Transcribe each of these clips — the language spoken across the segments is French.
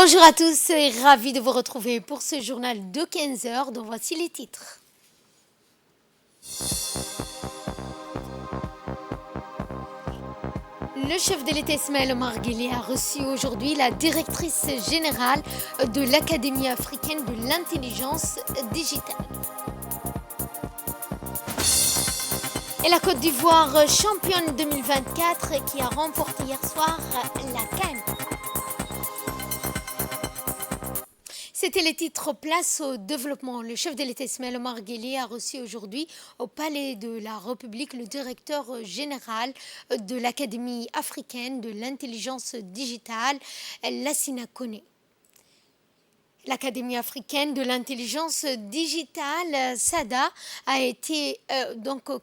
Bonjour à tous et ravi de vous retrouver pour ce journal de 15 heures dont voici les titres. Le chef de l'État Ismaël Omar Guelleh a reçu aujourd'hui la directrice générale de l'Académie africaine de l'intelligence digitale. Et la Côte d'Ivoire, championne 2024, qui a remporté hier soir la CAN. C'était les titres. Place au développement. Le chef de l'État Ismaël Omar Guelleh a reçu aujourd'hui au Palais de la République le directeur général de l'Académie africaine de l'intelligence digitale, Lassina Koné. L'Académie africaine de l'intelligence digitale, SADA, a été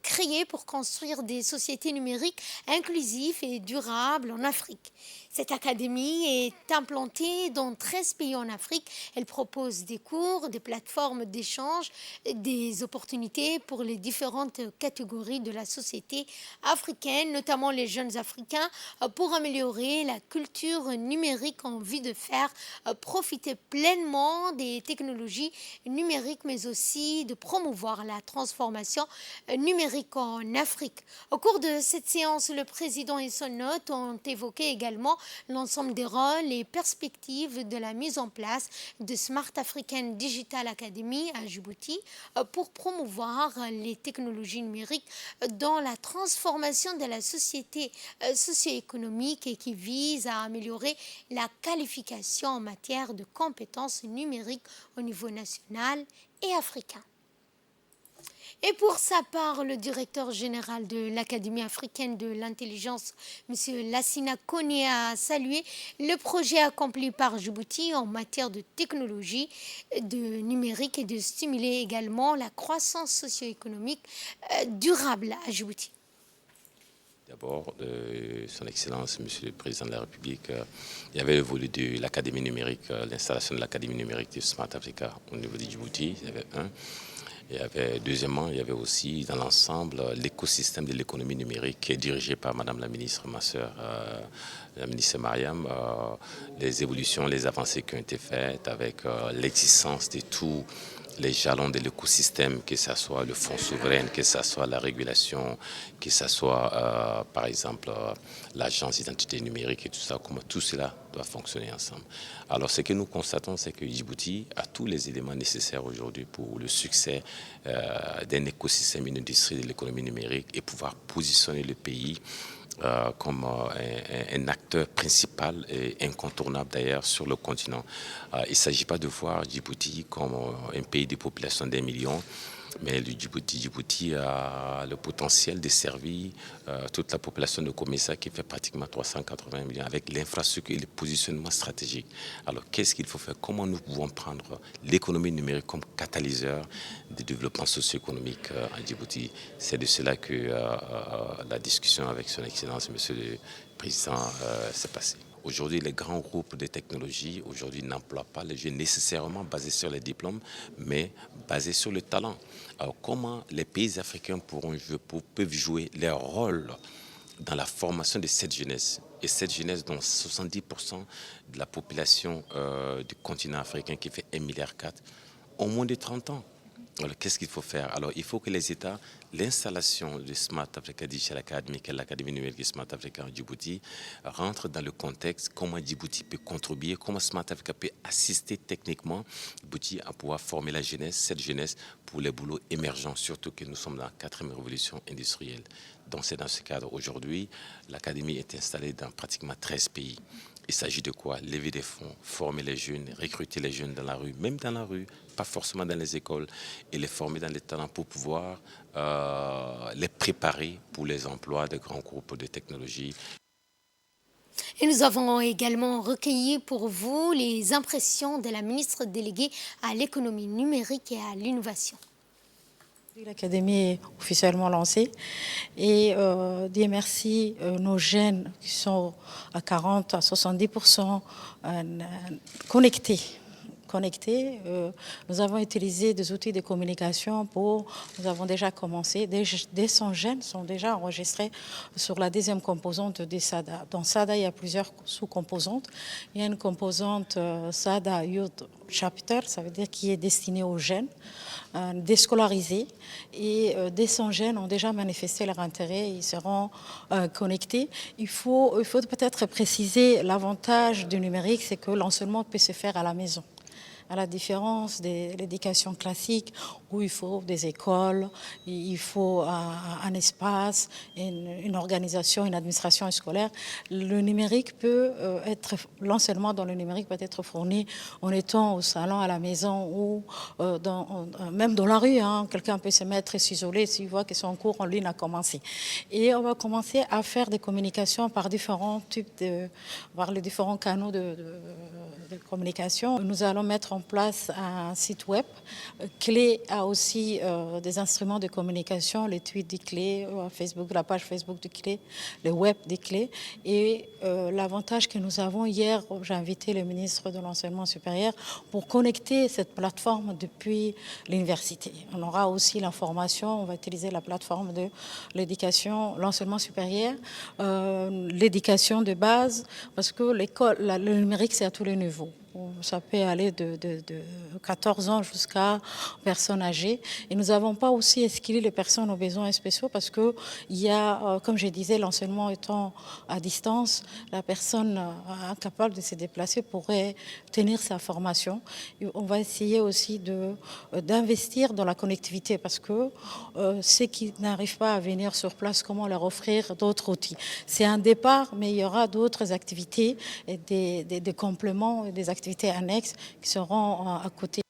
créée pour construire des sociétés numériques inclusives et durables en Afrique. Cette académie est implantée dans 13 pays en Afrique. Elle propose des cours, des plateformes d'échange, des opportunités pour les différentes catégories de la société africaine, notamment les jeunes Africains, pour améliorer la culture numérique en vue de faire profiter pleinement des technologies numériques, mais aussi de promouvoir la transformation numérique en Afrique. Au cours de cette séance, le président et son hôte ont évoqué également l'ensemble des rôles et perspectives de la mise en place de Smart African Digital Academy à Djibouti pour promouvoir les technologies numériques dans la transformation de la société socio-économique et qui vise à améliorer la qualification en matière de compétences numériques au niveau national et africain. Et pour sa part, le directeur général de l'Académie africaine de l'intelligence, M. Lassina Koné, a salué le projet accompli par Djibouti en matière de technologie, de numérique et de stimuler également la croissance socio-économique durable à Djibouti. D'abord, Son Excellence, Monsieur le Président de la République, il y avait le volet de l'Académie numérique, l'installation de l'Académie numérique de Smart Africa au niveau de Djibouti, il y avait un. Deuxièmement, il y avait aussi dans l'ensemble l'écosystème de l'économie numérique qui est dirigé par Madame la ministre, ma sœur, la ministre Mariam, les évolutions, les avancées qui ont été faites avec l'existence de tous les jalons de l'écosystème, que ce soit le fonds souverain, que ce soit la régulation, que ce soit par exemple l'agence d'identité numérique et tout ça, comment tout cela doit fonctionner ensemble. Alors ce que nous constatons, c'est que Djibouti a tous les éléments nécessaires aujourd'hui pour le succès d'un écosystème, une industrie de l'économie numérique et pouvoir positionner le pays comme un acteur principal et incontournable d'ailleurs sur le continent. Il ne s'agit pas de voir Djibouti comme un pays de population d'1 million, mais le Djibouti a le potentiel de servir toute la population de Komessa qui fait pratiquement 380 millions avec l'infrastructure et le positionnement stratégique. Alors qu'est-ce qu'il faut faire? Comment nous pouvons prendre l'économie numérique comme catalyseur du développement socio-économique en Djibouti? C'est de cela que la discussion avec Son Excellence, Monsieur le Président, s'est passée. Aujourd'hui, les grands groupes de technologie n'emploient pas les jeunes nécessairement basés sur les diplômes, mais basés sur le talent. Alors, comment les pays africains peuvent jouer leur rôle dans la formation de cette jeunesse? Et cette jeunesse dont 70% de la population du continent africain qui fait 1,4 milliard ont moins de 30 ans. Alors, qu'est-ce qu'il faut faire? Alors, il faut que les États, l'installation de Smart Africa Digital Academy, qui est l'Académie numérique de Smart Africa en Djibouti, rentre dans le contexte comment Djibouti peut contribuer, comment Smart Africa peut assister techniquement Djibouti à pouvoir former la jeunesse, cette jeunesse pour les boulots émergents, surtout que nous sommes dans la 4e révolution industrielle. Donc, c'est dans ce cadre. Aujourd'hui, l'Académie est installée dans pratiquement 13 pays. Il s'agit de quoi? Lever des fonds, former les jeunes, recruter les jeunes dans la rue, même dans la rue, pas forcément dans les écoles, et les former dans les talents pour pouvoir les préparer pour les emplois des grands groupes de technologie. Et nous avons également recueilli pour vous les impressions de la ministre déléguée à l'économie numérique et à l'innovation. L'Académie est officiellement lancée et Dieu merci, nos jeunes qui sont à 40 à 70% connectés connectés. Nous avons utilisé des outils de communication nous avons déjà commencé. Des 100 jeunes sont déjà enregistrés sur la deuxième composante des SADA. Dans SADA, il y a plusieurs sous-composantes. Il y a une composante SADA Youth Chapter, ça veut dire qui est destinée aux jeunes déscolarisés, et des 100 jeunes ont déjà manifesté leur intérêt, ils seront connectés. Il faut peut-être préciser l'avantage du numérique, c'est que l'enseignement peut se faire à la maison. À la différence de l'éducation classique où il faut des écoles, il faut un espace, une organisation, une administration scolaire. Le numérique l'enseignement dans le numérique peut être fourni en étant au salon, à la maison ou même dans la rue. Hein. Quelqu'un peut se mettre et s'isoler s'il voit que son cours en ligne a commencé. Et on va commencer à faire des communications par différents types par les différents canaux de communication. Nous allons mettre en place un site web. Clé a aussi des instruments de communication, les tweets des Clés, Facebook, la page Facebook de Clé, le web des Clés. Et l'avantage que nous avons hier, j'ai invité le ministre de l'Enseignement supérieur pour connecter cette plateforme depuis l'université. On aura aussi l'information, on va utiliser la plateforme de l'éducation, l'enseignement supérieur, l'éducation de base, parce que le numérique, c'est à tous les niveaux. Ça peut aller de 14 ans jusqu'à personnes âgées. Et nous n'avons pas aussi exclu les personnes aux besoins spéciaux parce qu'il y a, comme je disais, l'enseignement étant à distance, la personne incapable de se déplacer pourrait tenir sa formation. Et on va essayer aussi d'investir dans la connectivité parce que ceux qui n'arrivent pas à venir sur place, comment leur offrir d'autres outils. C'est un départ, mais il y aura d'autres activités et des compléments, des activités annexes qui seront à côté.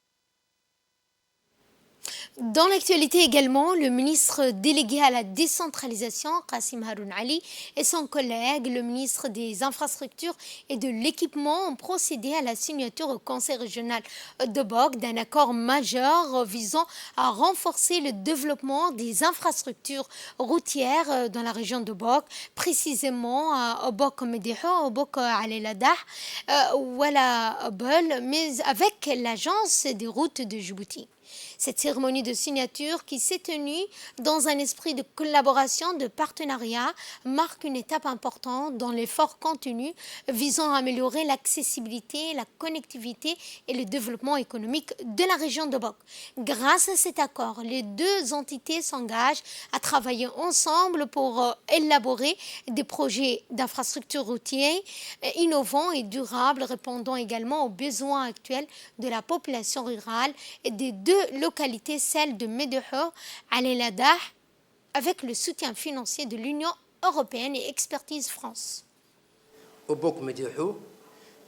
Dans l'actualité également, le ministre délégué à la décentralisation, Qassim Haroun Ali, et son collègue, le ministre des Infrastructures et de l'Équipement, ont procédé à la signature au Conseil régional de Boc d'un accord majeur visant à renforcer le développement des infrastructures routières dans la région de Boc, précisément à Boc Médého, Boc Aleladah, Wala Bol, mais avec l'agence des routes de Djibouti. Cette cérémonie de signature qui s'est tenue dans un esprit de collaboration, de partenariat, marque une étape importante dans l'effort continu visant à améliorer l'accessibilité, la connectivité et le développement économique de la région de Boc. Grâce à cet accord, les deux entités s'engagent à travailler ensemble pour élaborer des projets d'infrastructures routières innovants et durables, répondant également aux besoins actuels de la population rurale et des deux localité, celle de Médého, Aleladah, avec le soutien financier de l'Union européenne et Expertise France. Au Boc Médého,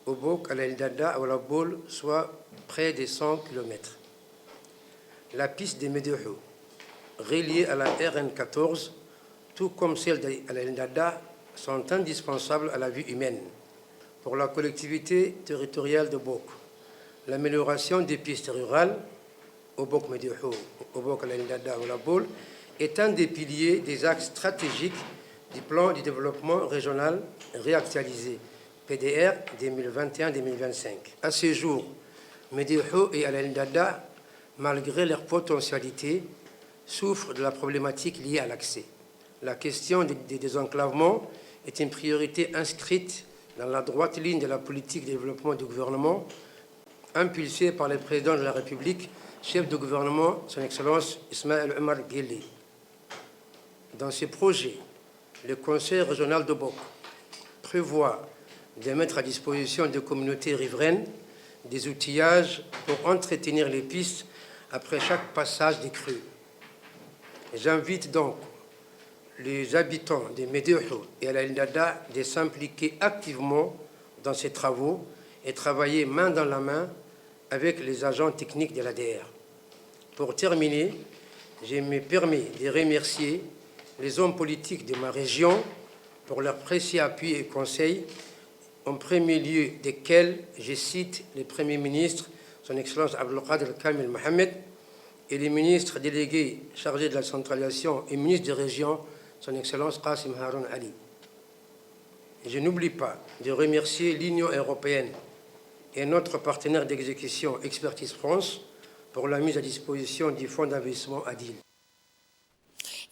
au Boc Aleladah, Wala Bol, soit près de 100 km. La piste de Médého, reliée à la RN14, tout comme celle d'Aleladah, sont indispensables à la vie humaine. Pour la collectivité territoriale de Boc, l'amélioration des pistes rurales au Boc Médého, au Boc Aleladah, Wala Bol, est un des piliers des axes stratégiques du plan de développement régional réactualisé, PDR 2021-2025. À ce jour, Médého et Aleladah, malgré leur potentialité, souffrent de la problématique liée à l'accès. La question des désenclavements est une priorité inscrite dans la droite ligne de la politique de développement du gouvernement, impulsée par le président de la République, chef de gouvernement, son Excellence Ismaël Omar Guelleh. Dans ce projet, le Conseil régional de Boc prévoit de mettre à disposition des communautés riveraines des outillages pour entretenir les pistes après chaque passage des crues. J'invite donc les habitants de Médého et Aleladah de s'impliquer activement dans ces travaux et travailler main dans la main avec les agents techniques de l'ADR. Pour terminer, je me permets de remercier les hommes politiques de ma région pour leur précieux appui et conseil, en premier lieu desquels je cite le Premier ministre, son Excellence Abdelkader Kamil Mohamed, et les ministres délégués chargés de la centralisation et ministre des régions, son Excellence Qassim Haroun Ali. Je n'oublie pas de remercier l'Union européenne et notre partenaire d'exécution Expertise France pour la mise à disposition du fonds d'investissement ADIL.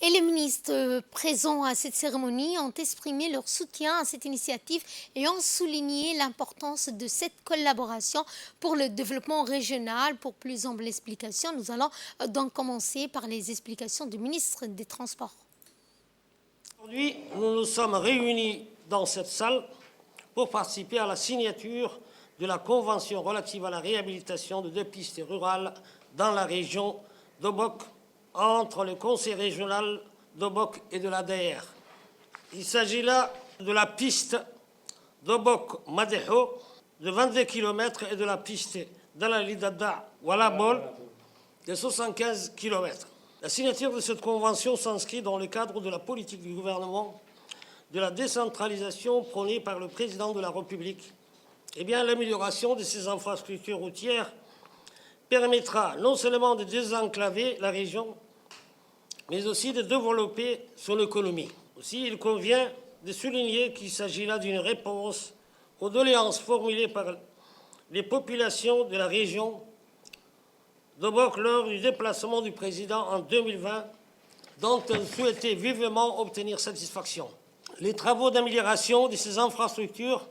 Et les ministres présents à cette cérémonie ont exprimé leur soutien à cette initiative et ont souligné l'importance de cette collaboration pour le développement régional. Pour plus ample explication, nous allons donc commencer par les explications du ministre des Transports. Aujourd'hui, nous nous sommes réunis dans cette salle pour participer à la signature de la convention relative à la réhabilitation de 2 pistes rurales dans la région d'Obok entre le conseil régional d'Obok et de l'ADR. Il s'agit là de la piste d'Obok-Madeho de 22 km et de la piste d'Alalidada-Walabol de 75 km. La signature de cette convention s'inscrit dans le cadre de la politique du gouvernement de la décentralisation prônée par le président de la République. Eh bien, l'amélioration de ces infrastructures routières permettra non seulement de désenclaver la région, mais aussi de développer son économie. Aussi, il convient de souligner qu'il s'agit là d'une réponse aux doléances formulées par les populations de la région d'Obok lors du déplacement du président en 2020, dont elle souhaitait vivement obtenir satisfaction. Les travaux d'amélioration de ces infrastructures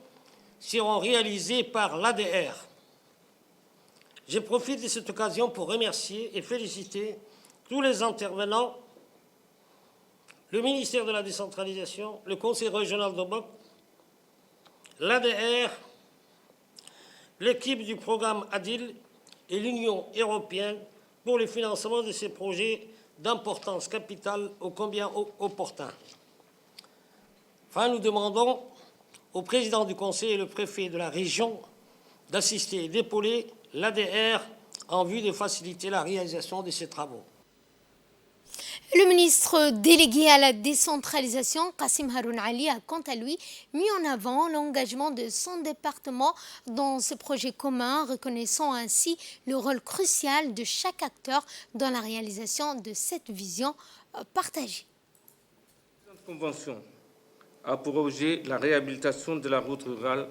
seront réalisés par l'ADR. Je profite de cette occasion pour remercier et féliciter tous les intervenants, le ministère de la décentralisation, le conseil régional d'Obok, l'ADR, l'équipe du programme ADIL et l'Union européenne pour le financement de ces projets d'importance capitale ô combien opportuns. Enfin, nous demandons au président du conseil et le préfet de la région d'assister et d'épauler l'ADR en vue de faciliter la réalisation de ces travaux. Le ministre délégué à la décentralisation, Kassim Haroun Ali, a quant à lui mis en avant l'engagement de son département dans ce projet commun, reconnaissant ainsi le rôle crucial de chaque acteur dans la réalisation de cette vision partagée. Cette convention a pour objet la réhabilitation de la route rurale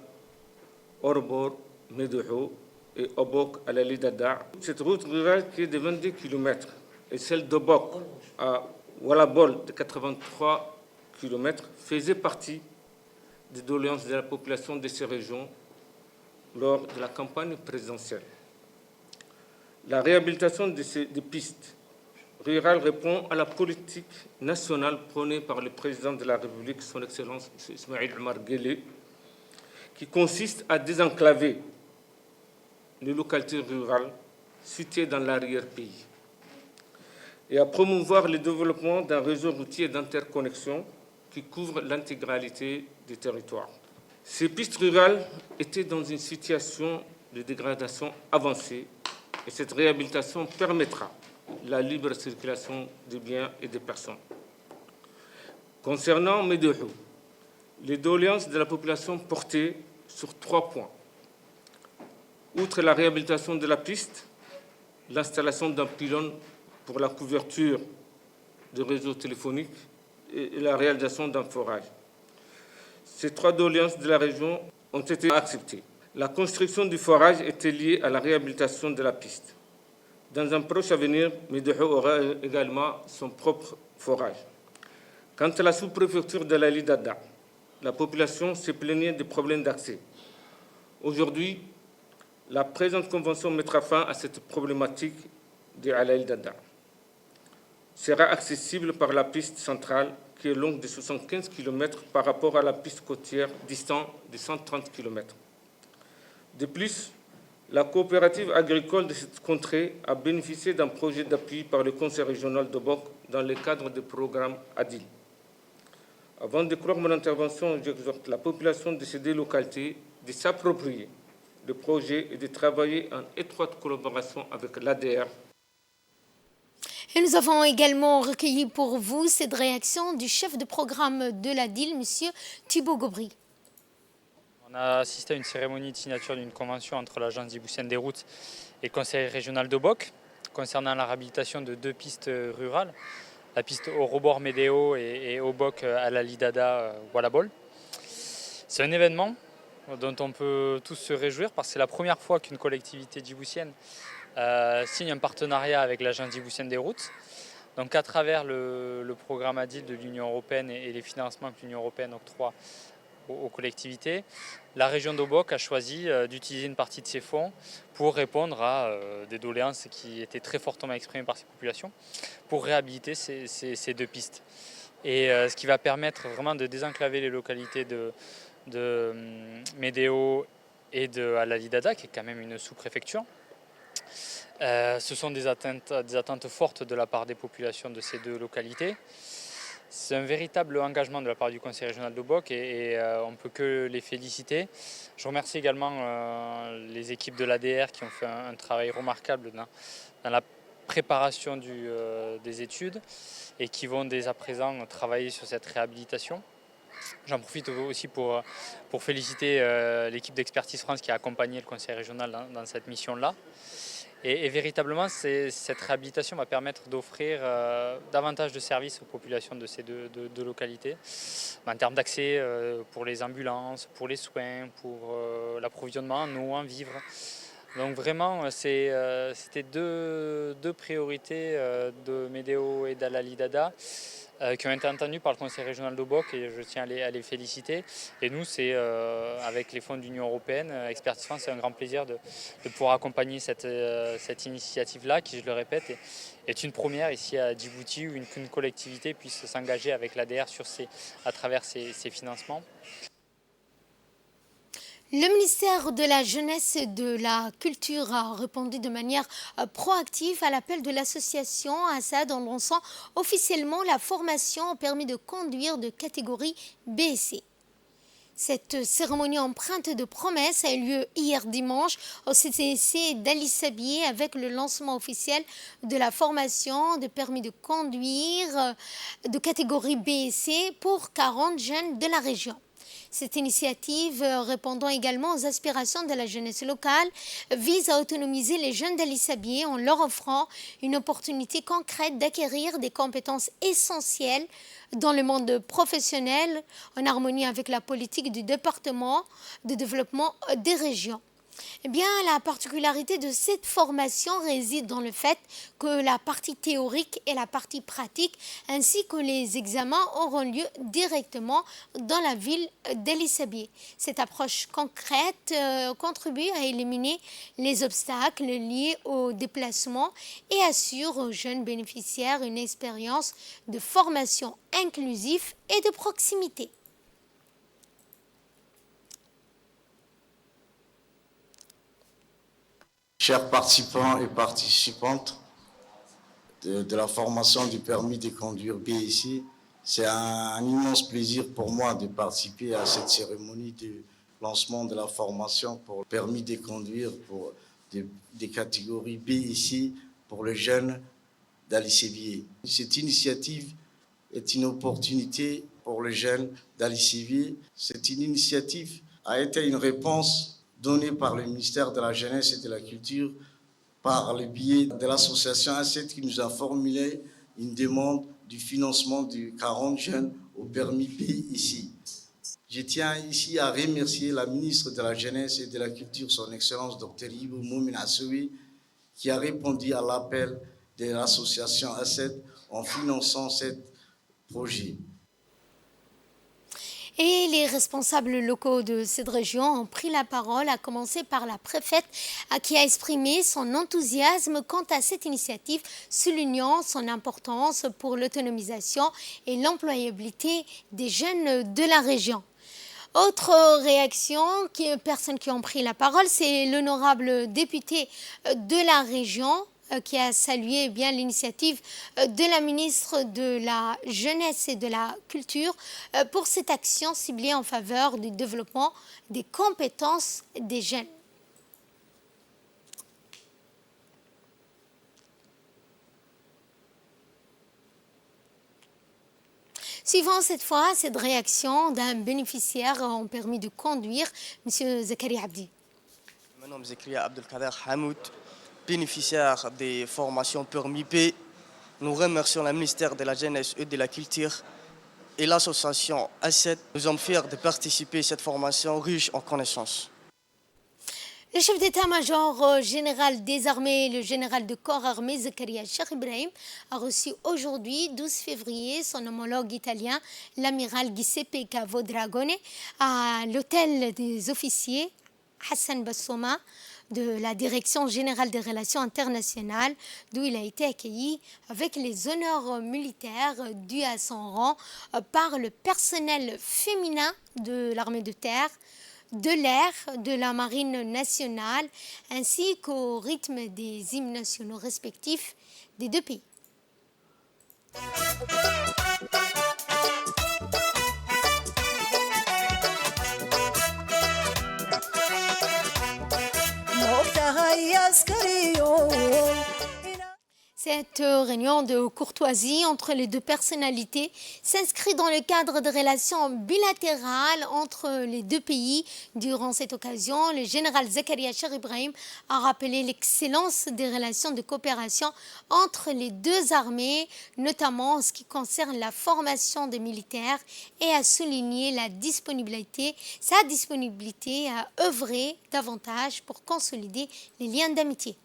Orbor-Medeho et Obok-Alalidada. Cette route rurale qui est de 22 km et celle d'Obok à Walabol de 83 km faisait partie des doléances de la population de ces régions lors de la campagne présidentielle. La réhabilitation de ces pistes rurales répond à la politique nationale prônée par le président de la République, son Excellence M. Ismaïl Omar Guelleh, qui consiste à désenclaver les localités rurales situées dans l'arrière-pays et à promouvoir le développement d'un réseau routier d'interconnexion qui couvre l'intégralité des territoires. Ces pistes rurales étaient dans une situation de dégradation avancée et cette réhabilitation permettra la libre circulation des biens et des personnes. Concernant Medeho, les doléances de la population portaient sur 3 points. Outre la réhabilitation de la piste, l'installation d'un pylône pour la couverture du réseau téléphonique et la réalisation d'un forage. Ces 3 doléances de la région ont été acceptées. La construction du forage était liée à la réhabilitation de la piste. Dans un proche avenir, Medeho aura également son propre forage. Quant à la sous-préfecture de l'Alidada, la population s'est plaignée des problèmes d'accès. Aujourd'hui, la présente convention mettra fin à cette problématique de l'Alidada. Sera accessible par la piste centrale qui est longue de 75 km par rapport à la piste côtière distante de 130 km. De plus, la coopérative agricole de cette contrée a bénéficié d'un projet d'appui par le Conseil régional d'Obok dans le cadre du programme ADIL. Avant de clore mon intervention, j'exhorte la population de ces 2 localités de s'approprier le projet et de travailler en étroite collaboration avec l'ADR. Et nous avons également recueilli pour vous cette réaction du chef de programme de l'ADIL, M. Thibaut Gobry. On a assisté à une cérémonie de signature d'une convention entre l'Agence djiboutienne des routes et le Conseil régional d'Obok concernant la réhabilitation de 2 pistes rurales, la piste Orobor-Medeho et Obok-Alalidada-Walabol. C'est un événement dont on peut tous se réjouir parce que c'est la première fois qu'une collectivité djiboutienne signe un partenariat avec l'Agence djiboutienne des routes. Donc à travers le programme ADIL de l'Union européenne et les financements que l'Union européenne octroie aux collectivités, la région d'Obok a choisi d'utiliser une partie de ces fonds pour répondre à des doléances qui étaient très fortement exprimées par ces populations, pour réhabiliter ces deux pistes. Et ce qui va permettre vraiment de désenclaver les localités de Médéo et de Alalidada, qui est quand même une sous-préfecture. Ce sont des attentes fortes de la part des populations de ces deux localités. C'est un véritable engagement de la part du Conseil régional d'Obok et on ne peut que les féliciter. Je remercie également les équipes de l'ADR qui ont fait un travail remarquable dans la préparation des études et qui vont dès à présent travailler sur cette réhabilitation. J'en profite aussi pour féliciter l'équipe d'Expertise France qui a accompagné le Conseil régional dans cette mission-là. Et véritablement, cette réhabilitation va permettre d'offrir davantage de services aux populations de ces deux localités, en termes d'accès pour les ambulances, pour les soins, pour l'approvisionnement en eau, en vivres. Donc vraiment, c'était deux priorités de Médéo et d'Alalidada qui ont été entendues par le Conseil régional d'Obok et je tiens à les féliciter. Et nous, c'est avec les fonds de l'Union européenne, Expertise France, c'est un grand plaisir de pouvoir accompagner cette initiative-là qui, je le répète, est une première ici à Djibouti où qu'une collectivité puisse s'engager avec l'ADR à travers ces financements. Le ministère de la Jeunesse et de la Culture a répondu de manière proactive à l'appel de l'association Assad en lançant officiellement la formation au permis de conduire de catégorie B et C. Cette cérémonie empreinte de promesses a eu lieu hier dimanche au CCC d'Ali Sabié avec le lancement officiel de la formation de permis de conduire de catégorie B et C pour 40 jeunes de la région. Cette initiative, répondant également aux aspirations de la jeunesse locale, vise à autonomiser les jeunes d'Ali Sabié en leur offrant une opportunité concrète d'acquérir des compétences essentielles dans le monde professionnel en harmonie avec la politique du département de développement des régions. Eh bien, la particularité de cette formation réside dans le fait que la partie théorique et la partie pratique, ainsi que les examens, auront lieu directement dans la ville d'Ali Sabié. Cette approche concrète contribue à éliminer les obstacles liés au déplacement et assure aux jeunes bénéficiaires une expérience de formation inclusive et de proximité. Chers participants et participantes de la formation du permis de conduire BIC, c'est un immense plaisir pour moi de participer à cette cérémonie de lancement de la formation pour le permis de conduire pour des catégories BIC pour les jeunes d'Ali Sabié. Cette initiative est une opportunité pour les jeunes d'Ali Sabié. Cette initiative a été une réponse donnée par le ministère de la Jeunesse et de la Culture par le biais de l'association A7 qui nous a formulé une demande du financement de 40 jeunes au permis B ici. Je tiens ici à remercier la ministre de la Jeunesse et de la Culture, son Excellence Dr Ibou Moumin Assoui, qui a répondu à l'appel de l'association A7 en finançant ce projet. Et les responsables locaux de cette région ont pris la parole, à commencer par la préfète qui a exprimé son enthousiasme quant à cette initiative, soulignant son importance pour l'autonomisation et l'employabilité des jeunes de la région. Autre réaction, personnes qui ont pris la parole, c'est l'honorable député de la région, qui a salué bien l'initiative de la ministre de la Jeunesse et de la Culture pour cette action ciblée en faveur du développement des compétences des jeunes. Suivant cette fois cette réaction d'un bénéficiaire en permis de conduire, M. Zakaria Abdi. Mon nom est Zakaria Abdelkader Hamoud, bénéficiaire des formations permis P. Nous remercions le ministère de la Jeunesse et de la Culture et l'association A7, nous sommes fiers de participer à cette formation riche en connaissances. Le chef d'état-major général des armées, le général de corps armé Zakaria Cheikh Ibrahim, a reçu aujourd'hui, 12 février, son homologue italien, l'amiral Giuseppe Cavodragone, à l'hôtel des officiers Hassan Bassouma de la Direction générale des relations internationales, d'où il a été accueilli avec les honneurs militaires dus à son rang par le personnel féminin de l'armée de terre, de l'air, de la marine nationale, ainsi qu'au rythme des hymnes nationaux respectifs des deux pays. Cette réunion de courtoisie entre les deux personnalités s'inscrit dans le cadre de relations bilatérales entre les deux pays. Durant cette occasion, le général Zakaria Cheikh Ibrahim a rappelé l'excellence des relations de coopération entre les deux armées, notamment en ce qui concerne la formation des militaires, et a souligné sa disponibilité à œuvrer davantage pour consolider les liens d'amitié.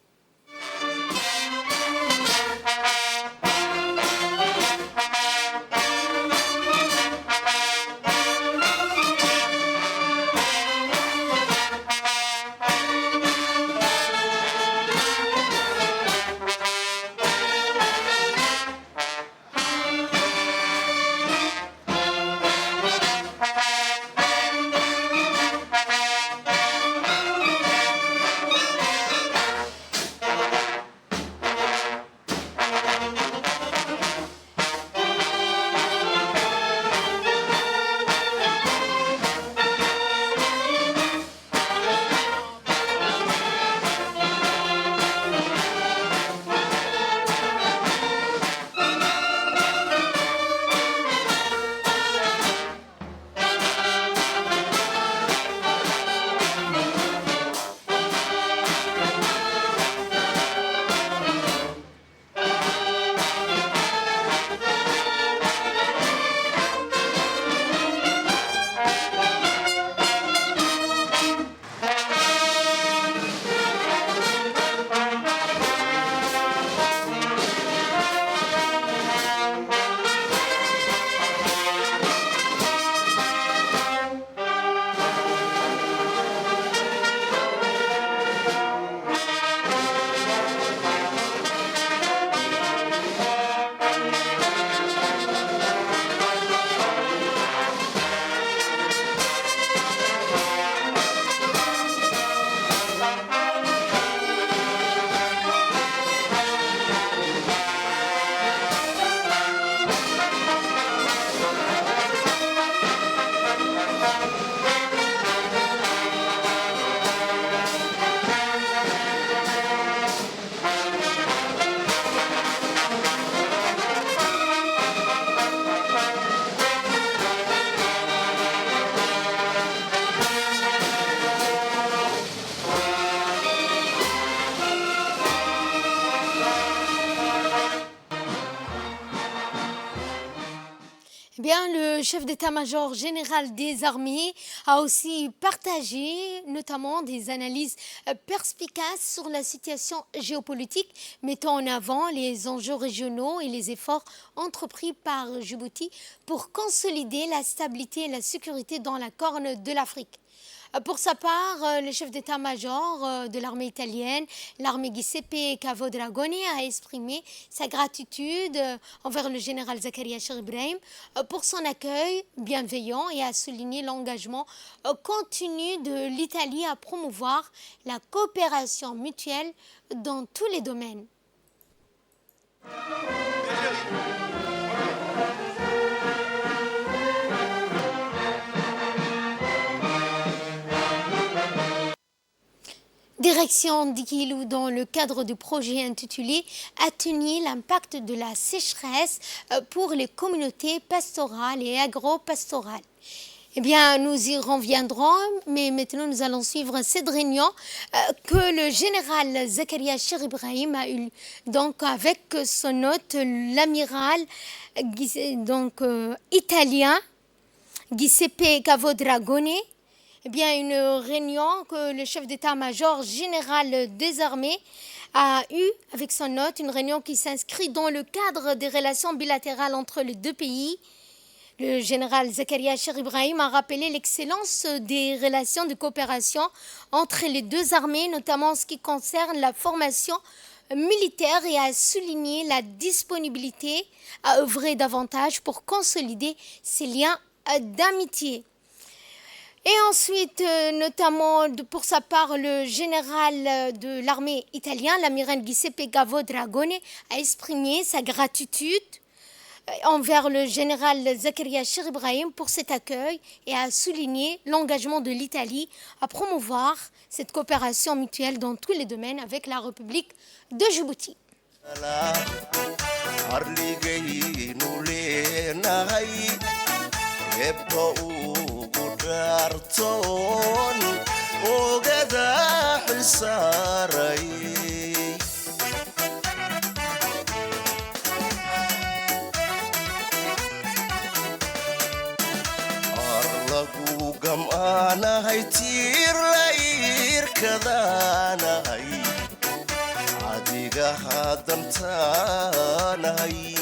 Le chef d'état-major général des armées a aussi partagé notamment des analyses perspicaces sur la situation géopolitique, mettant en avant les enjeux régionaux et les efforts entrepris par Djibouti pour consolider la stabilité et la sécurité dans la Corne de l'Afrique. Pour sa part, le chef d'état-major de l'armée italienne, l'armée Giuseppe Cavodragone, a exprimé sa gratitude envers le général Zakaria Cheikh Ibrahim pour son accueil bienveillant et a souligné l'engagement continu de l'Italie à promouvoir la coopération mutuelle dans tous les domaines. Direction d'Ikilu, où dans le cadre du projet intitulé « Atténuer l'impact de la sécheresse pour les communautés pastorales et agro-pastorales ». Eh bien, nous y reviendrons, mais maintenant nous allons suivre cette réunion que le général Zakaria Cheikh Ibrahim a eu donc avec son hôte, l'amiral italien Giuseppe Cavodragone. Eh bien, une réunion que le chef d'état-major général des armées a eue avec son hôte, une réunion qui s'inscrit dans le cadre des relations bilatérales entre les deux pays. Le général Zakaria Cheikh Ibrahim a rappelé l'excellence des relations de coopération entre les deux armées, notamment en ce qui concerne la formation militaire, et a souligné la disponibilité à œuvrer davantage pour consolider ces liens d'amitié. Et ensuite, notamment pour sa part, le général de l'armée italien, l'amiral Giuseppe Cavodragone, a exprimé sa gratitude envers le général Zakaria Cheikh Ibrahim pour cet accueil et a souligné l'engagement de l'Italie à promouvoir cette coopération mutuelle dans tous les domaines avec la République de Djibouti. أنا هيتير لير كذا أنا هي عاديقة هادمتانا هي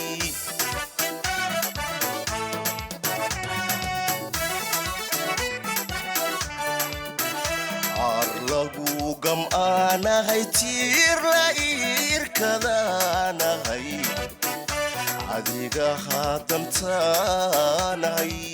عرقو قم أنا هيتير لير كذا أنا هي عاديقة هادمتانا هي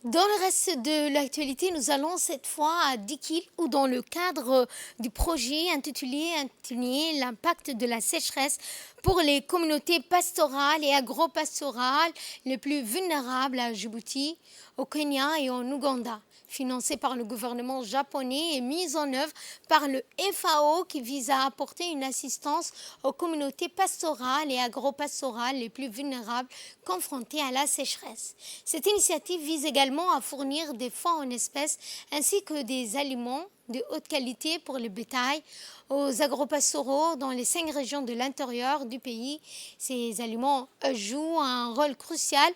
Dans le reste de l'actualité, nous allons cette fois à Dikil, où dans le cadre du projet intitulé l'impact de la sécheresse pour les communautés pastorales et agro-pastorales les plus vulnérables à Djibouti, au Kenya et en Ouganda, financé par le gouvernement japonais et mis en œuvre par le FAO, qui vise à apporter une assistance aux communautés pastorales et agro-pastorales les plus vulnérables confrontées à la sécheresse. Cette initiative vise également à fournir des fonds en espèces ainsi que des aliments de haute qualité pour le bétail aux agro-pastoraux dans les 5 régions de l'intérieur du pays. Ces aliments jouent un rôle crucial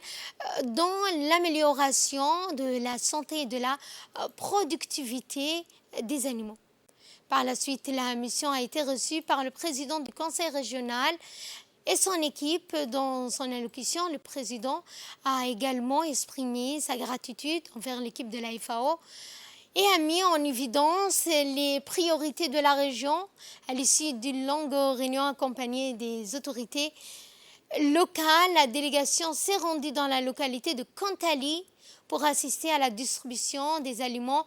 dans l'amélioration de la santé et de la productivité des animaux. Par la suite, la mission a été reçue par le président du conseil régional et son équipe. Dans son allocution, le président a également exprimé sa gratitude envers l'équipe de la FAO et a mis en évidence les priorités de la région à l'issue d'une longue réunion accompagnée des autorités locales. La délégation s'est rendue dans la localité de Kantali pour assister à la distribution des aliments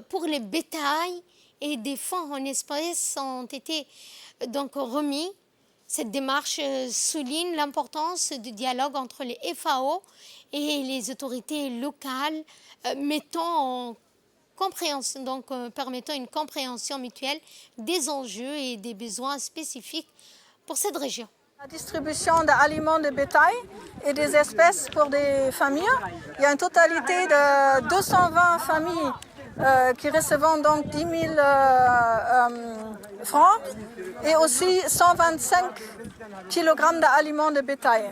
pour les bétails, et des fonds en espèces ont été donc remis. Cette démarche souligne l'importance du dialogue entre les FAO et les autorités locales, permettant une compréhension mutuelle des enjeux et des besoins spécifiques pour cette région. La distribution d'aliments de bétail et des espèces pour des familles. Il y a une totalité de 220 familles qui recevent donc 10 000 francs et aussi 125 kg d'aliments de bétail.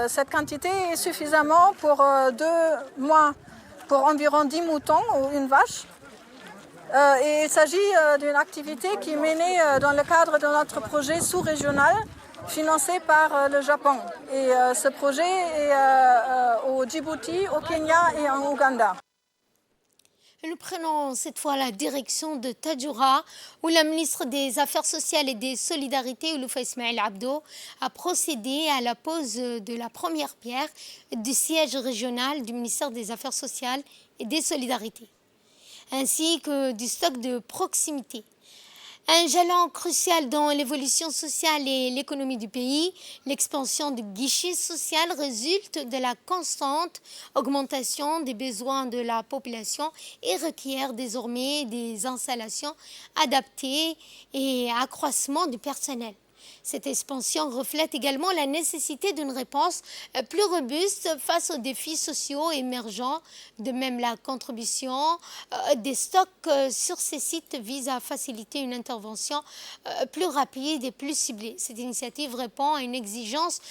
Cette quantité est suffisamment pour 2 mois pour environ 10 moutons ou une vache. Et il s'agit d'une activité qui est menée dans le cadre de notre projet sous-régional financé par le Japon. Et ce projet est au Djibouti, au Kenya et en Ouganda. Nous prenons cette fois la direction de Tadjoura, où la ministre des Affaires sociales et des Solidarités, Ouloufa Ismaël Abdo, a procédé à la pose de la première pierre du siège régional du ministère des Affaires sociales et des Solidarités, ainsi que du stock de proximité. Un jalon crucial dans l'évolution sociale et l'économie du pays, l'expansion du guichet social résulte de la constante augmentation des besoins de la population et requiert désormais des installations adaptées et accroissement du personnel. Cette expansion reflète également la nécessité d'une réponse plus robuste face aux défis sociaux émergents. De même, la contribution des stocks sur ces sites vise à faciliter une intervention plus rapide et plus ciblée. Cette initiative répond à une exigence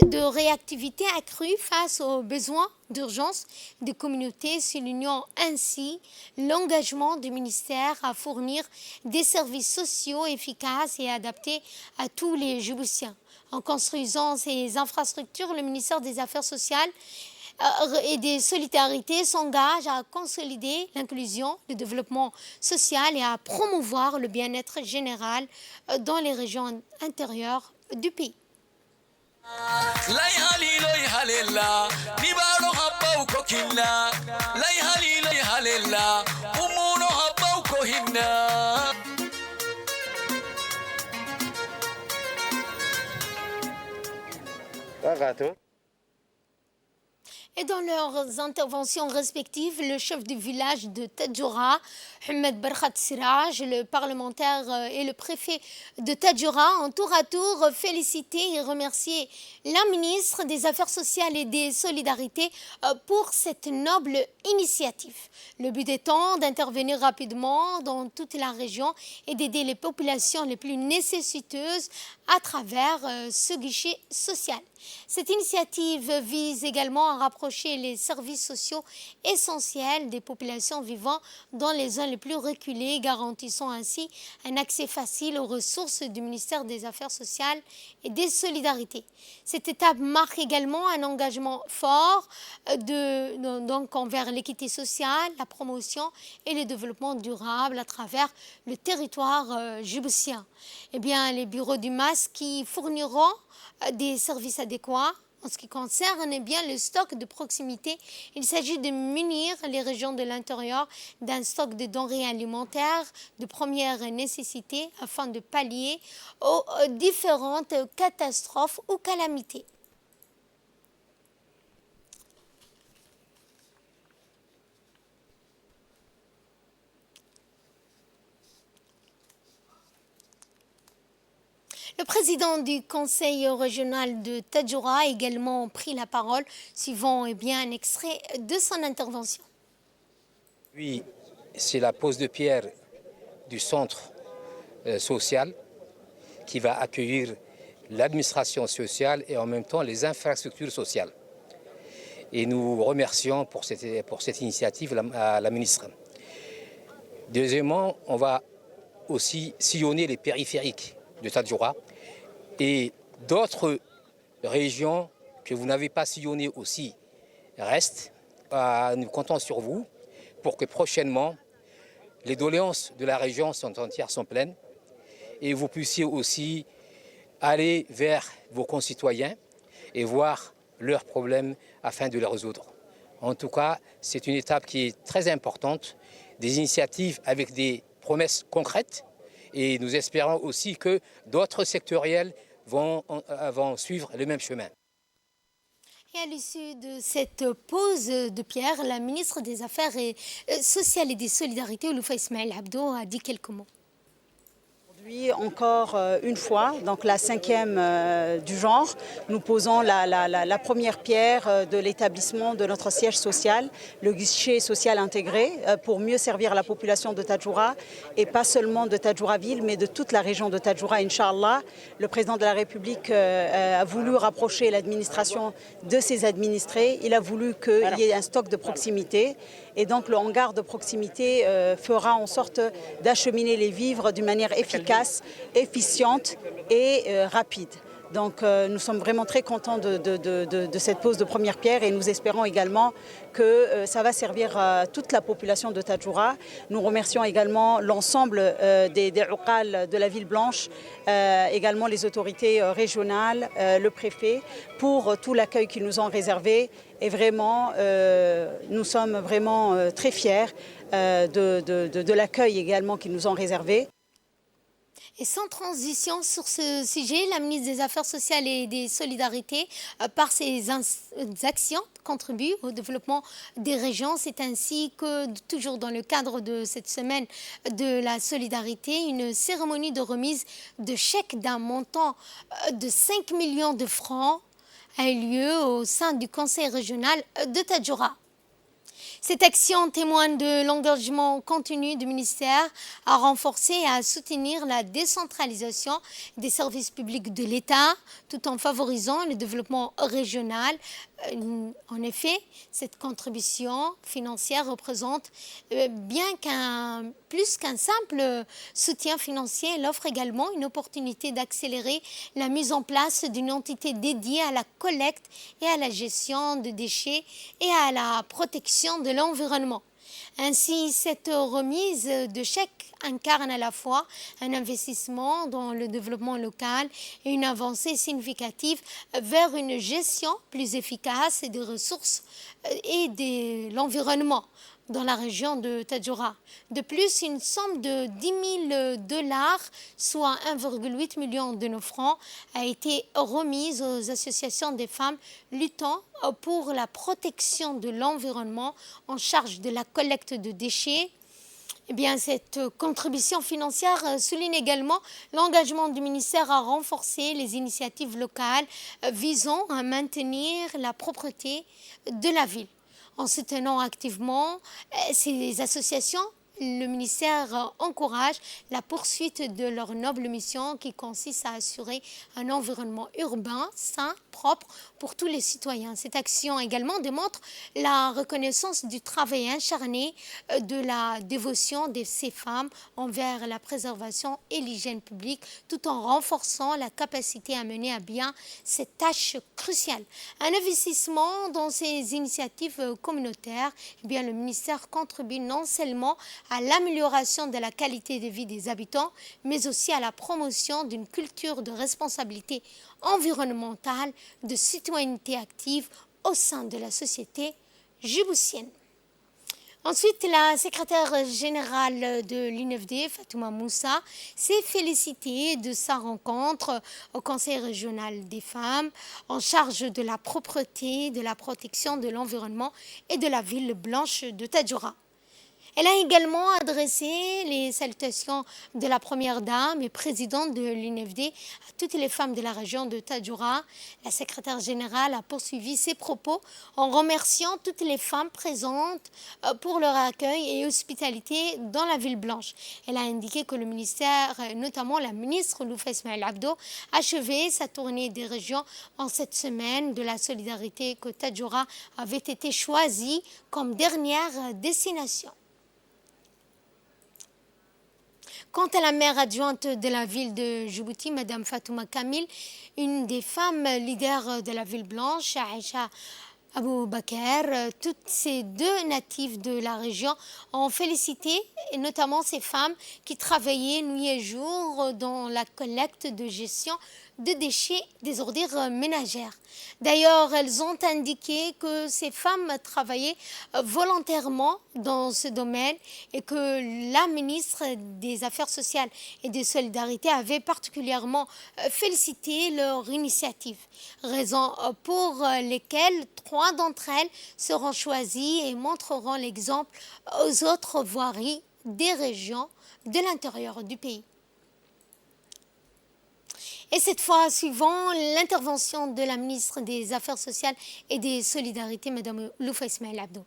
de réactivité accrue face aux besoins d'urgence des communautés, soulignant ainsi l'engagement du ministère à fournir des services sociaux efficaces et adaptés à tous les Djiboutiens. En construisant ces infrastructures, le ministère des Affaires sociales et des Solidarités s'engage à consolider l'inclusion, le développement social et à promouvoir le bien-être général dans les régions intérieures du pays. Et dans leurs interventions respectives, le chef du village de Tadjoura, Ahmed Barkhat Siraj, le parlementaire et le préfet de Tadjoura ont tour à tour félicité et remercié la ministre des Affaires sociales et des Solidarités pour cette noble initiative. Le but étant d'intervenir rapidement dans toute la région et d'aider les populations les plus nécessiteuses à travers ce guichet social. Cette initiative vise également à rapprocher les services sociaux essentiels des populations vivant dans les zones les plus reculées, garantissant ainsi un accès facile aux ressources du ministère des Affaires sociales et des Solidarités. Cette étape marque également un engagement fort donc envers l'équité sociale, la promotion et le développement durable à travers le territoire djiboutien. Eh bien, les bureaux du MAS qui fourniront des services adéquats en ce qui concerne bien le stock de proximité. Il s'agit de munir les régions de l'intérieur d'un stock de denrées alimentaires de première nécessité afin de pallier aux différentes catastrophes ou calamités. Le président du conseil régional de Tadjoura a également pris la parole, suivant un extrait de son intervention. Oui, c'est la pose de pierre du centre social qui va accueillir l'administration sociale et en même temps les infrastructures sociales. Et nous remercions pour cette initiative la ministre. Deuxièmement, on va aussi sillonner les périphériques de Tadjoura et d'autres régions que vous n'avez pas sillonnées aussi restent. Nous comptons sur vous pour que prochainement les doléances de la région entière sont pleines et vous puissiez aussi aller vers vos concitoyens et voir leurs problèmes afin de les résoudre. En tout cas, c'est une étape qui est très importante, des initiatives avec des promesses concrètes. Et nous espérons aussi que d'autres sectoriels vont suivre le même chemin. Et à l'issue de cette pause de pierre, la ministre des Affaires sociales et des Solidarités, Olofa Ismaël Abdo, a dit quelques mots. Aujourd'hui, encore une fois, donc la 5e du genre, nous posons la première pierre de l'établissement de notre siège social, le guichet social intégré, pour mieux servir la population de Tadjoura et pas seulement de Tadjoura-Ville, mais de toute la région de Tadjoura, Inch'Allah. Le président de la République a voulu rapprocher l'administration de ses administrés. Il a voulu qu'il y ait un stock de proximité. Et donc le hangar de proximité fera en sorte d'acheminer les vivres d'une manière efficace, efficiente et rapide. Donc nous sommes vraiment très contents de cette pose de première pierre et nous espérons également que ça va servir à toute la population de Tadjoura. Nous remercions également l'ensemble des Uqal de la ville blanche, également les autorités régionales, le préfet, pour tout l'accueil qu'ils nous ont réservé. Et vraiment, nous sommes vraiment très fiers de l'accueil également qu'ils nous ont réservé. Et sans transition sur ce sujet, la ministre des Affaires sociales et des Solidarités, par ses actions, contribue au développement des régions. C'est ainsi que, toujours dans le cadre de cette semaine de la solidarité, une cérémonie de remise de chèques d'un montant de 5 millions de francs a eu lieu au sein du conseil régional de Tadjoura. Cette action témoigne de l'engagement continu du ministère à renforcer et à soutenir la décentralisation des services publics de l'État tout en favorisant le développement régional. En effet, cette contribution financière représente plus qu'un simple soutien financier. Elle offre également une opportunité d'accélérer la mise en place d'une entité dédiée à la collecte et à la gestion de déchets et à la protection de l'environnement. Ainsi, cette remise de chèques incarne à la fois un investissement dans le développement local et une avancée significative vers une gestion plus efficace des ressources et de l'environnement dans la région de Tadjoura. De plus, une somme de $10 000, soit 1,8 million de nos francs, a été remise aux associations des femmes luttant pour la protection de l'environnement en charge de la collecte de déchets. Eh bien, cette contribution financière souligne également l'engagement du ministère à renforcer les initiatives locales visant à maintenir la propreté de la ville. En soutenant activement ces associations, le ministère encourage la poursuite de leur noble mission qui consiste à assurer un environnement urbain, sain, propre pour tous les citoyens. Cette action également démontre la reconnaissance du travail acharné, de la dévotion de ces femmes envers la préservation et l'hygiène publique, tout en renforçant la capacité à mener à bien cette tâche cruciale. Un investissement dans ces initiatives communautaires, eh bien, le ministère contribue non seulement à l'amélioration de la qualité de vie des habitants, mais aussi à la promotion d'une culture de responsabilité environnementale, de citoyenneté active au sein de la société djiboutienne. Ensuite, la secrétaire générale de l'UNFD, Fatouma Moussa, s'est félicitée de sa rencontre au Conseil régional des femmes en charge de la propreté, de la protection de l'environnement et de la ville blanche de Tadjoura. Elle a également adressé les salutations de la Première Dame et présidente de l'UNFD à toutes les femmes de la région de Tadjoura. La secrétaire générale a poursuivi ses propos en remerciant toutes les femmes présentes pour leur accueil et hospitalité dans la ville blanche. Elle a indiqué que le ministère, notamment la ministre Loufa Ismail Abdo, achevait sa tournée des régions en cette semaine de la solidarité, que Tadjoura avait été choisie comme dernière destination. Quant à la maire adjointe de la ville de Djibouti, Mme Fatouma Kamil, une des femmes leaders de la ville blanche, Aïcha Abou Bakr, toutes ces deux natives de la région ont félicité, et notamment ces femmes qui travaillaient nuit et jour dans la collecte de gestion de déchets des ordures ménagères. D'ailleurs, elles ont indiqué que ces femmes travaillaient volontairement dans ce domaine et que la ministre des Affaires sociales et des Solidarités avait particulièrement félicité leur initiative, raison pour lesquelles 3 d'entre elles seront choisies et montreront l'exemple aux autres voiries des régions de l'intérieur du pays. Et cette fois, suivant l'intervention de la ministre des Affaires sociales et des Solidarités, Mme Loufa Ismail Abdo.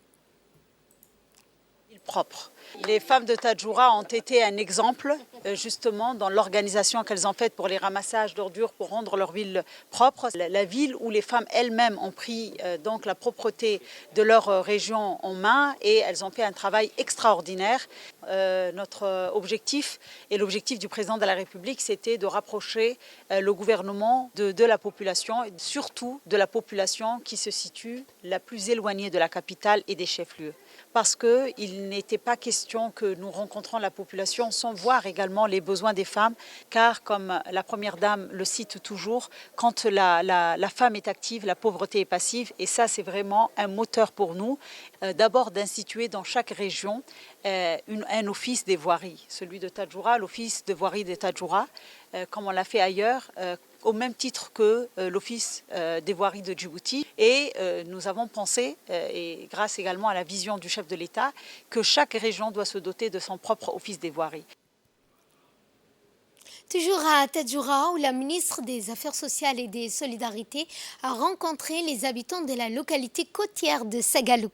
Propre. Les femmes de Tadjoura ont été un exemple justement dans l'organisation qu'elles ont faite pour les ramassages d'ordures pour rendre leur ville propre. La ville où les femmes elles-mêmes ont pris donc la propreté de leur région en main et elles ont fait un travail extraordinaire. Notre objectif et l'objectif du président de la République, c'était de rapprocher le gouvernement de la population, et surtout de la population qui se situe la plus éloignée de la capitale et des chefs-lieux. parce qu'il n'était pas question que nous rencontrons la population sans voir également les besoins des femmes, car comme la Première Dame le cite toujours, quand la femme est active, la pauvreté est passive, et ça c'est vraiment un moteur pour nous, d'abord d'instituer dans chaque région un office des voiries, celui de Tadjoura, l'office de voirie de Tadjoura, comme on l'a fait ailleurs, au même titre que l'Office des voiries de Djibouti. Et nous avons pensé, et grâce également à la vision du chef de l'État, que chaque région doit se doter de son propre Office des voiries. Toujours à Tadjoura, où la ministre des Affaires sociales et des Solidarités a rencontré les habitants de la localité côtière de Sagalou.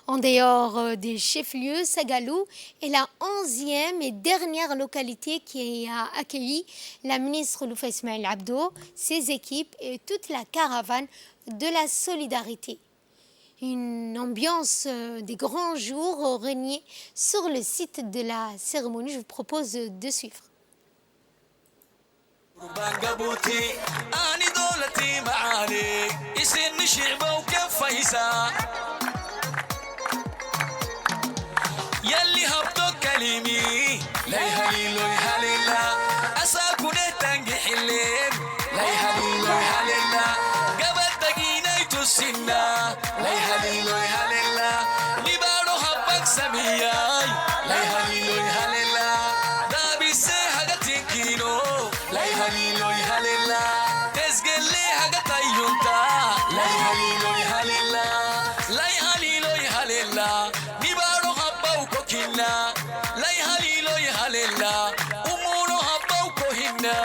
En dehors des chefs-lieux, Sagalou est la 11e et dernière localité qui a accueilli la ministre Loufa Ismail Abdo, ses équipes et toute la caravane de la solidarité. Une ambiance des grands jours régnait sur le site de la cérémonie. Je vous propose de suivre. يلي هبطو كلمي لا يهليلو يهليلا أساكونه تنجي حلين لا يهليلو يهليلا قبل تقينا يتوسينا لا يهليلو يهليلا لبارو هبك سمياي لا يهليلو يهليلا دابي سيها قتنكينو لا يهليلو يهليلا تسقلي هقتا يونتا لا يهليلو يهليلا لا يهليلو يهليلا لا يهليلو يهليلا أمورو هبو كوهنا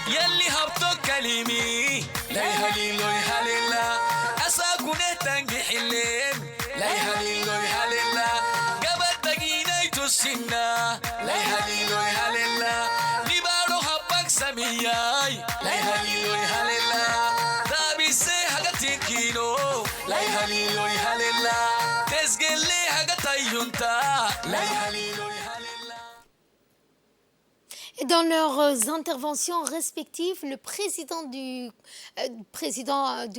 يلي هبطو كلمي لا يهليلو يهليلا أساكونه تنجي حلين لا يهليلو يهليلا قبل تقينا يتوسينا لا يهليلو يهليلا لبارو هبك سمياي لا يهليلو يهليلا دابي سيها قتنكينو لا يهليلو يهليلا تسقلي Dans leurs interventions respectives, le président du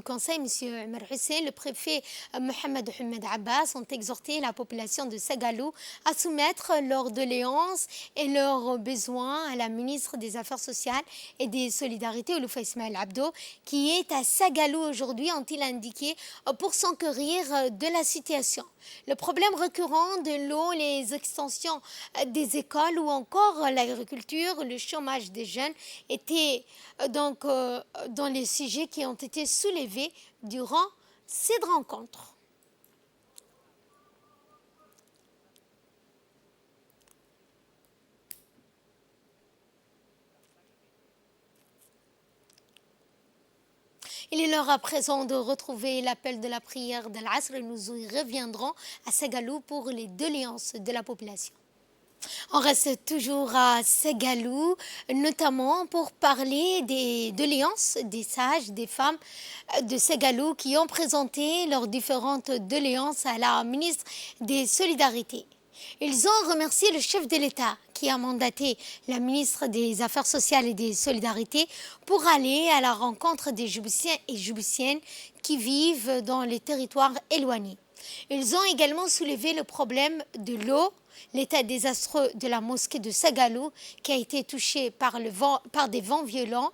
Conseil, M. Omar Hussein, le préfet Mohamed Ahmed Abbas ont exhorté la population de Sagalou à soumettre leurs doléances et leurs besoins à la ministre des Affaires sociales et des Solidarités, Loufa Ismail Abdo, qui est à Sagalou aujourd'hui, ont-ils indiqué, pour s'enquérir de la situation. Le problème récurrent de l'eau, les extensions des écoles ou encore l'agriculture, le chômage des jeunes étaient donc dans les sujets qui ont été soulevés durant cette rencontre. Il est l'heure à présent de retrouver l'appel de la prière d'Al-Asr et nous y reviendrons à Sagalou pour les doléances de la population. On reste toujours à Sagalou, notamment pour parler des doléances des sages, des femmes de Sagalou qui ont présenté leurs différentes doléances à la ministre des Solidarités. Ils ont remercié le chef de l'État qui a mandaté la ministre des Affaires sociales et des Solidarités pour aller à la rencontre des Djiboutiens et Djiboutiennes qui vivent dans les territoires éloignés. Ils ont également soulevé le problème de l'eau, l'état désastreux de la mosquée de Sagalou qui a été touchée par des vents violents.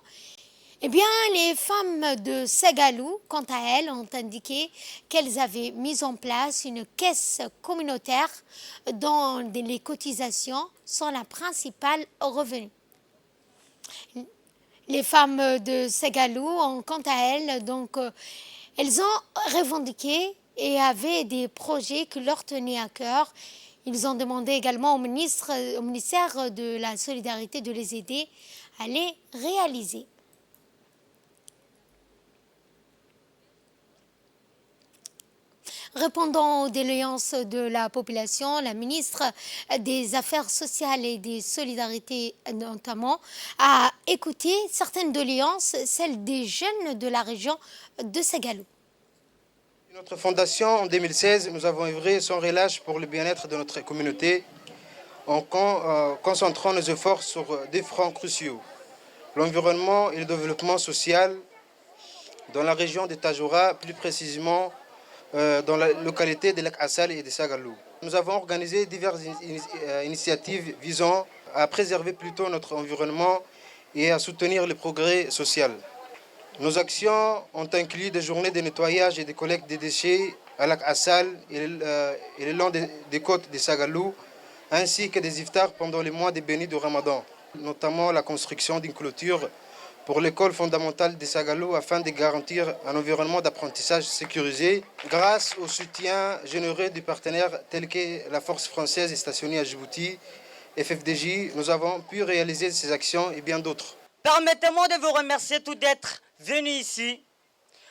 Eh bien, les femmes de Sagalou, quant à elles, ont indiqué qu'elles avaient mis en place une caisse communautaire dont les cotisations sont la principale revenu. Les femmes de Sagalou, quant à elles, elles ont revendiqué et avaient des projets qui leur tenaient à cœur. Ils ont demandé également au ministère de la Solidarité de les aider à les réaliser. Répondant aux doléances de la population, la ministre des Affaires sociales et des Solidarités notamment a écouté certaines doléances, celles des jeunes de la région de Sagalou. Notre fondation, en 2016, nous avons œuvré sans relâche pour le bien-être de notre communauté en concentrant nos efforts sur des fronts cruciaux. L'environnement et le développement social dans la région de Tadjoura, plus précisément dans la localité de Lac Assal et de Sagalou. Nous avons organisé diverses initiatives visant à préserver plutôt notre environnement et à soutenir le progrès social. Nos actions ont inclus des journées de nettoyage et de collecte des déchets à Lac Assal et le long des côtes de Sagalou, ainsi que des iftars pendant les mois de bénis du Ramadan, notamment la construction d'une clôture pour l'école fondamentale de Sagalou afin de garantir un environnement d'apprentissage sécurisé. Grâce au soutien généreux des partenaires tels que la force française stationnée à Djibouti, FFDJ, nous avons pu réaliser ces actions et bien d'autres. Permettez-moi de vous remercier tous d'être venus ici.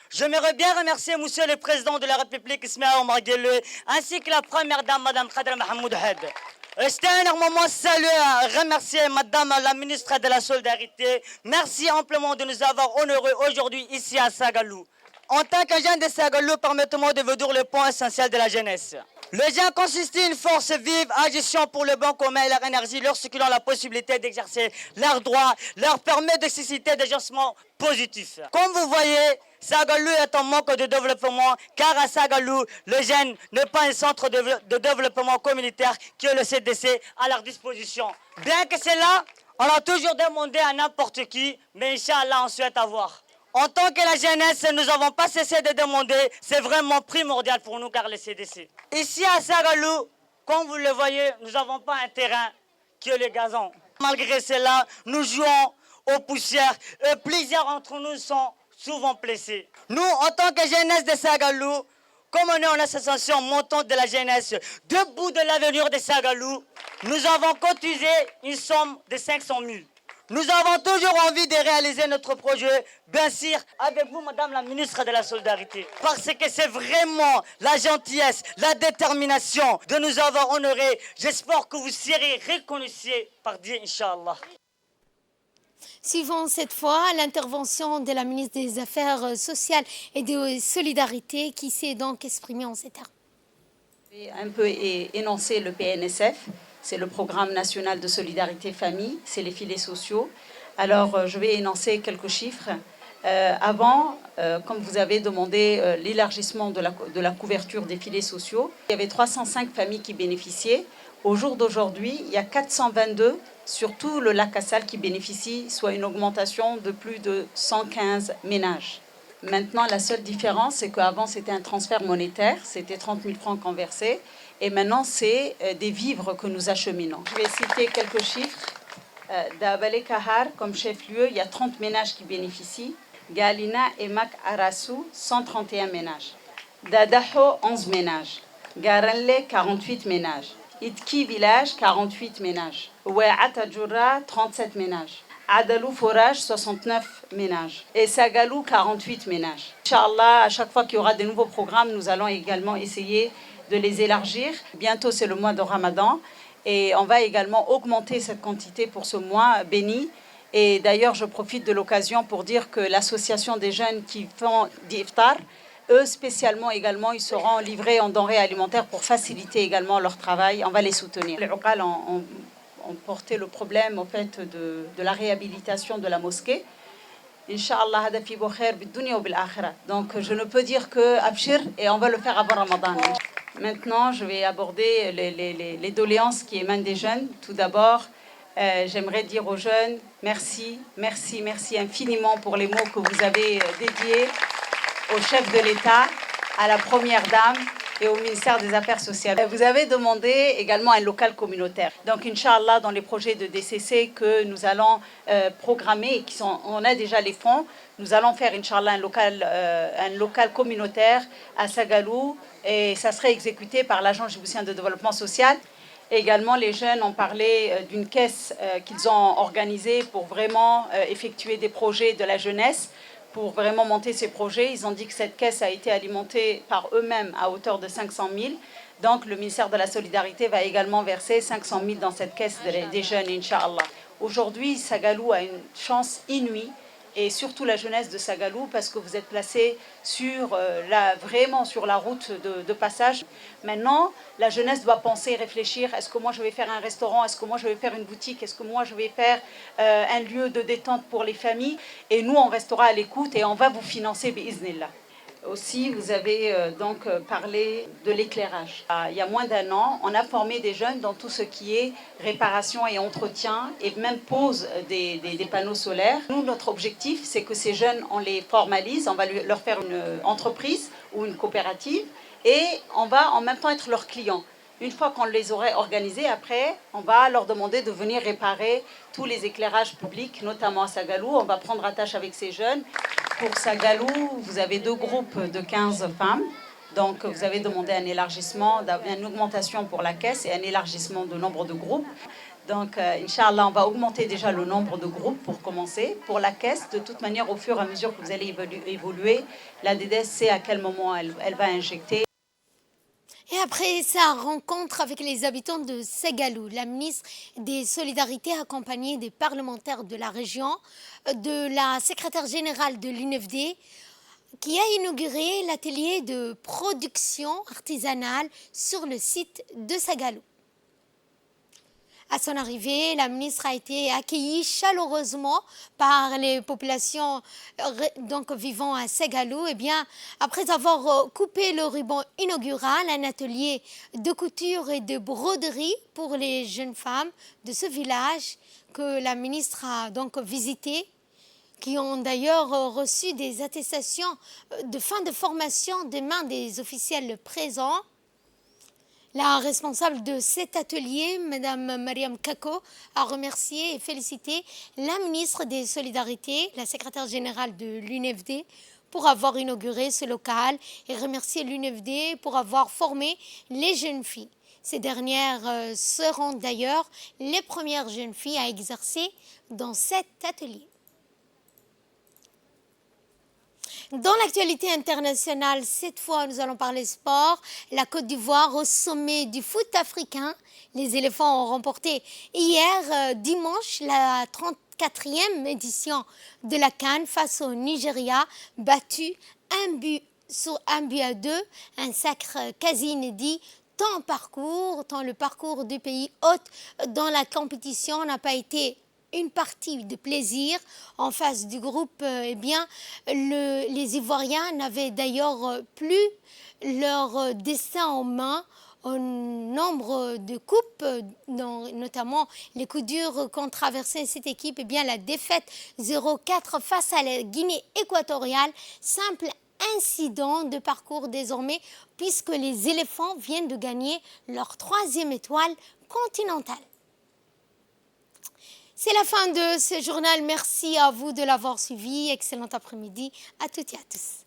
J'aimerais bien remercier Monsieur le Président de la République, Ismaël Omar Guelleh, ainsi que la Première Dame, Madame Khadra Mahmoud Had. Je tiens énormément saluer à remercier Madame la Ministre de la Solidarité. Merci amplement de nous avoir honorés aujourd'hui ici à Sagalou. En tant que jeune de Sagalou, permettez-moi de vous dire le point essentiel de la jeunesse. Les jeunes constituent une force vive, agissant pour le bon commun et leur énergie, lorsqu'ils ont la possibilité d'exercer leurs droits, leur permet de susciter des changements positifs. Comme vous voyez, Sagalou est en manque de développement, car à Sagalou, le jeune n'est pas un centre de développement communautaire qui est le CDC à leur disposition. Bien que c'est là, on a toujours demandé à n'importe qui, mais Inch'Allah, on souhaite avoir. En tant que la jeunesse, nous n'avons pas cessé de demander, c'est vraiment primordial pour nous car le CDC. Ici à Sagalou, comme vous le voyez, nous n'avons pas un terrain qui est le gazon. Malgré cela, nous jouons aux poussières et plusieurs d'entre nous sont souvent blessés. Nous, en tant que jeunesse de Sagalou, comme on est en association montante de la jeunesse, debout de l'avenir de Sagalou, nous avons cotisé une somme de 500 000. Nous avons toujours envie de réaliser notre projet, bien sûr, avec vous, Madame la Ministre de la Solidarité. Parce que c'est vraiment la gentillesse, la détermination de nous avoir honorés. J'espère que vous serez reconnus par Dieu, Inch'Allah. Suivons cette fois l'intervention de la ministre des Affaires sociales et de Solidarité qui s'est donc exprimée en ces termes. Je vais un peu énoncer le PNSF. C'est le Programme national de solidarité famille, c'est les filets sociaux. Alors, je vais énoncer quelques chiffres. Avant, comme vous avez demandé l'élargissement de la couverture des filets sociaux, il y avait 305 familles qui bénéficiaient. Au jour d'aujourd'hui, il y a 422 sur tout le lac Assal qui bénéficient, soit une augmentation de plus de 115 ménages. Maintenant, la seule différence, c'est qu'avant, c'était un transfert monétaire, c'était 30 000 francs qu'on versait. Et maintenant, c'est des vivres que nous acheminons. Je vais citer quelques chiffres. D'Abale Kahar, comme chef-lieu, il y a 30 ménages qui bénéficient. Galina et Mak Arasu, 131 ménages. Dadaho, 11 ménages. Garanle, 48 ménages. Itki Village, 48 ménages. Ouaata Djoura, 37 ménages. Adalou Forage, 69 ménages. Et Sagalou, 48 ménages. Inch'Allah, à chaque fois qu'il y aura de nouveaux programmes, nous allons également essayer de les élargir. Bientôt, c'est le mois de Ramadan et on va également augmenter cette quantité pour ce mois béni. Et d'ailleurs, je profite de l'occasion pour dire que l'association des jeunes qui font d'iftar, eux spécialement également, ils seront livrés en denrées alimentaires pour faciliter également leur travail. On va les soutenir. Les Uqal ont porté le problème au fait de la réhabilitation de la mosquée. Inch'Allah, hada fi bokhair bidunya wa bil akhirah. Donc je ne peux dire que abshir et on va le faire avant Ramadan. Maintenant, je vais aborder les doléances qui émanent des jeunes. Tout d'abord, j'aimerais dire aux jeunes merci, merci, merci infiniment pour les mots que vous avez dédiés au chef de l'État, à la Première Dame et au ministère des Affaires sociales. Vous avez demandé également un local communautaire. Donc, Inch'Allah, dans les projets de DCC que nous allons programmer et on a déjà les fonds, nous allons faire, Inch'Allah, un local communautaire à Sagalou et ça serait exécuté par l'Agence djiboutienne de développement social. Également, les jeunes ont parlé d'une caisse qu'ils ont organisée pour vraiment effectuer des projets de la jeunesse, pour vraiment monter ces projets. Ils ont dit que cette caisse a été alimentée par eux-mêmes à hauteur de 500 000. Donc, le ministère de la Solidarité va également verser 500 000 dans cette caisse des jeunes, Inch'Allah. Aujourd'hui, Sagalou a une chance inouïe, et surtout la jeunesse de Sagalou, parce que vous êtes placés vraiment sur la route de passage. Maintenant, la jeunesse doit penser, réfléchir, est-ce que moi je vais faire un restaurant, est-ce que moi je vais faire une boutique, est-ce que moi je vais faire un lieu de détente pour les familles, et nous on restera à l'écoute et on va vous financer bi'iznillah. Aussi, vous avez parlé de l'éclairage. Il y a moins d'un an, on a formé des jeunes dans tout ce qui est réparation et entretien et même pose des panneaux solaires. Nous, notre objectif, c'est que ces jeunes, on les formalise, on va leur faire une entreprise ou une coopérative et on va en même temps être leurs clients. Une fois qu'on les aurait organisés, après, on va leur demander de venir réparer tous les éclairages publics, notamment à Sagalou. On va prendre attache avec ces jeunes. Pour Sagalou, vous avez 2 groupes de 15 femmes. Donc, vous avez demandé un élargissement, une augmentation pour la caisse et un élargissement de nombre de groupes. Donc, Inch'Allah, on va augmenter déjà le nombre de groupes pour commencer. Pour la caisse, de toute manière, au fur et à mesure que vous allez évoluer, la DDS sait à quel moment elle va injecter. Et après sa rencontre avec les habitants de Sagalou, la ministre des Solidarités, accompagnée des parlementaires de la région, de la secrétaire générale de l'UNFD, qui a inauguré l'atelier de production artisanale sur le site de Sagalou. À son arrivée, la ministre a été accueillie chaleureusement par les populations vivant à Sagalou. Et bien, après avoir coupé le ruban inaugural, un atelier de couture et de broderie pour les jeunes femmes de ce village que la ministre a donc visité, qui ont d'ailleurs reçu des attestations de fin de formation des mains des officiels présents. La responsable de cet atelier, Mme Mariam Kako, a remercié et félicité la ministre des Solidarités, la secrétaire générale de l'UNFD, pour avoir inauguré ce local et remercié l'UNFD pour avoir formé les jeunes filles. Ces dernières seront d'ailleurs les premières jeunes filles à exercer dans cet atelier. Dans l'actualité internationale, cette fois, nous allons parler sport. La Côte d'Ivoire au sommet du foot africain. Les éléphants ont remporté hier, dimanche, la 34e édition de la CAN face au Nigeria, battu 1 but à 2, un sacre quasi inédit. Tant le parcours du pays hôte dans la compétition n'a pas été une partie de plaisir. En face du groupe, les Ivoiriens n'avaient d'ailleurs plus leur destin en main. Au nombre de coupes, notamment les coups durs qu'ont traversé cette équipe, la défaite 0-4 face à la Guinée équatoriale, simple incident de parcours désormais, puisque les éléphants viennent de gagner leur 3e étoile continentale. C'est la fin de ce journal. Merci à vous de l'avoir suivi. Excellent après-midi à toutes et à tous.